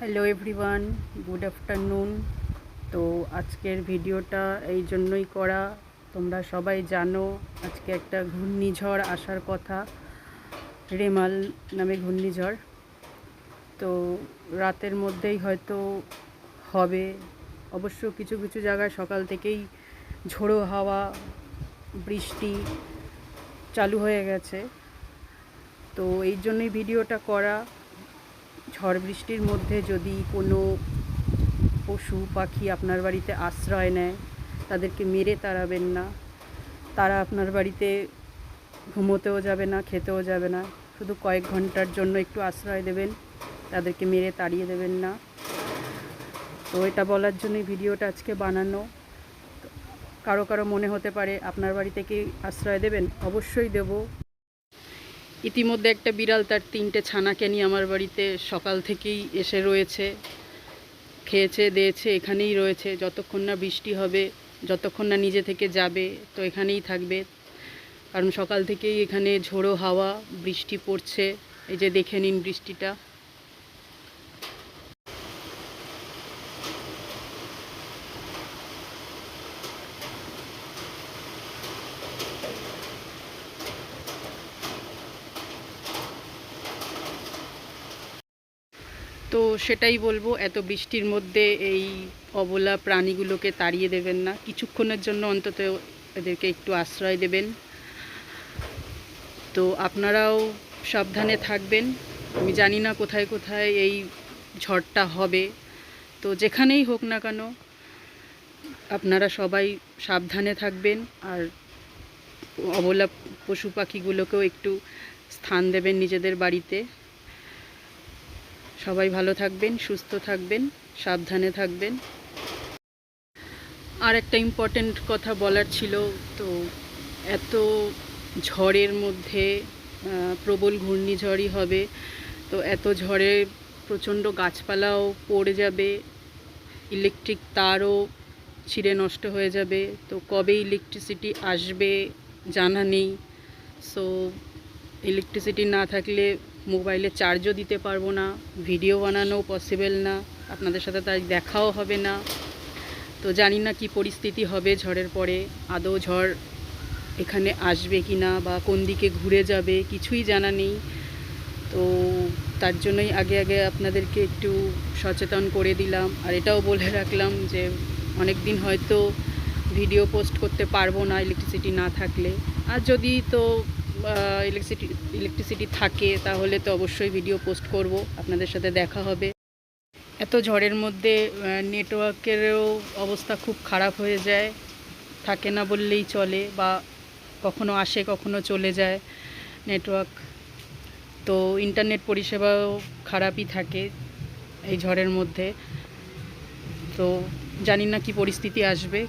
Hello everyone, good afternoon. তো আজকের ভিডিওটা এই জন্যই করা, তোমরা সবাই জানো আজকে একটা ঘূর্ণিঝড় আসার কথা, রেমাল নামে ঘূর্ণিঝড়। তো রাতের মধ্যেই হয়তো হবে। অবশ্য কিছু কিছু জায়গায় সকাল থেকেই ঝোড়ো হাওয়া, বৃষ্টি চালু হয়ে গেছে। তো এই জন্যই ভিডিওটা করা। ঝড় বৃষ্টির মধ্যে যদি কোনো পশু পাখি আপনার বাড়িতে আশ্রয় নেয়, তাদেরকে মেরে তাড়াবেন না। তারা আপনার বাড়িতে ঘুমোতেও যাবে না, খেতেও যাবে না। শুধু কয়েক ঘন্টার জন্য একটু আশ্রয় দেবেন, তাদেরকে মেরে তাড়িয়ে দেবেন না। তো এটা বলার জন্যই ভিডিওটা আজকে বানানো। কারো কারো মনে হতে পারে আপনার বাড়িতে কি আশ্রয় দেবেন? অবশ্যই দেব। ইতিমধ্যে একটা বিড়াল তার 3টে ছানাকে নিয়ে আমার বাড়িতে সকাল থেকেই এসে রয়েছে, খেয়েছে দিয়েছে, এখানেই রয়েছে। যতক্ষণ না বৃষ্টি হবে, যতক্ষণ না নিজে থেকে যাবে, তো এখানেই থাকবে। কারণ সকাল থেকেই এখানে ঝোড়ো হাওয়া, বৃষ্টি পড়ছে। এই যে দেখে নিন বৃষ্টিটা। তো সেটাই বলবো, এত বৃষ্টির মধ্যে এই অবলা প্রাণীগুলোকে তাড়িয়ে দেবেন না। কিছুক্ষণের জন্য অন্তত এদেরকে একটু আশ্রয় দেবেন। তো আপনারাও সাবধানে থাকবেন। আমি জানি না কোথায় কোথায় এই ঝড়টা হবে, তো যেখানেই হোক না কেন আপনারা সবাই সাবধানে থাকবেন। আর অবলা পশু পাখিগুলোকেও একটু স্থান দেবেন নিজেদের বাড়িতে। সবাই ভালো থাকবেন, সুস্থ থাকবেন, সাবধানে থাকবেন। আর একটা ইম্পর্ট্যান্ট কথা বলার ছিল। তো এত ঝড়ের মধ্যে প্রবল ঘূর্ণিঝড়ই হবে, তো এত ঝড়ে প্রচণ্ড গাছপালাও পড়ে যাবে, ইলেকট্রিক তারও ছিঁড়ে নষ্ট হয়ে যাবে। তো কবে ইলেকট্রিসিটি আসবে জানা নেই। সো ইলেকট্রিসিটি না থাকলে মোবাইলে চার্জও দিতে পারবো না, ভিডিও বানানোও পসিবল না, আপনাদের সাথে তাই দেখাও হবে না। তো জানি না কি পরিস্থিতি হবে ঝড়ের পরে, আদৌ ঝড় এখানে আসবে কি না বা কোন দিকে ঘুরে যাবে কিছুই জানা নেই। তো তার জন্যই আগে আগে আপনাদেরকে একটু সচেতন করে দিলাম। আর এটাও বলে রাখলাম যে অনেক দিন হয়তো ভিডিও পোস্ট করতে পারবো না ইলেকট্রিসিটি না থাকলে। আর যদি তো ইলেকট্রিসিটি থাকে তাহলে তো অবশ্যই ভিডিও পোস্ট করব, আপনাদের সাথে দেখা হবে। এত ঝড়ের মধ্যে নেটওয়ার্কেরও অবস্থা খুব খারাপ হয়ে যায়, থাকে না বললেই চলে, বা কখনো আসে কখনো চলে যায় নেটওয়ার্ক। তো ইন্টারনেট পরিষেবাও খারাপই থাকে এই ঝড়ের মধ্যে। তো জানি না কি পরিস্থিতি আসবে,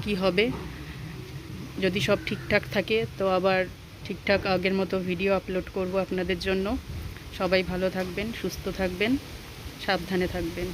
কি হবে। যদি সব ঠিকঠাক থাকে তো আবার ঠিকঠাক আগের মতো ভিডিও আপলোড করব আপনাদের জন্য। সবাই ভালো থাকবেন, সুস্থ থাকবেন, সাবধানে থাকবেন।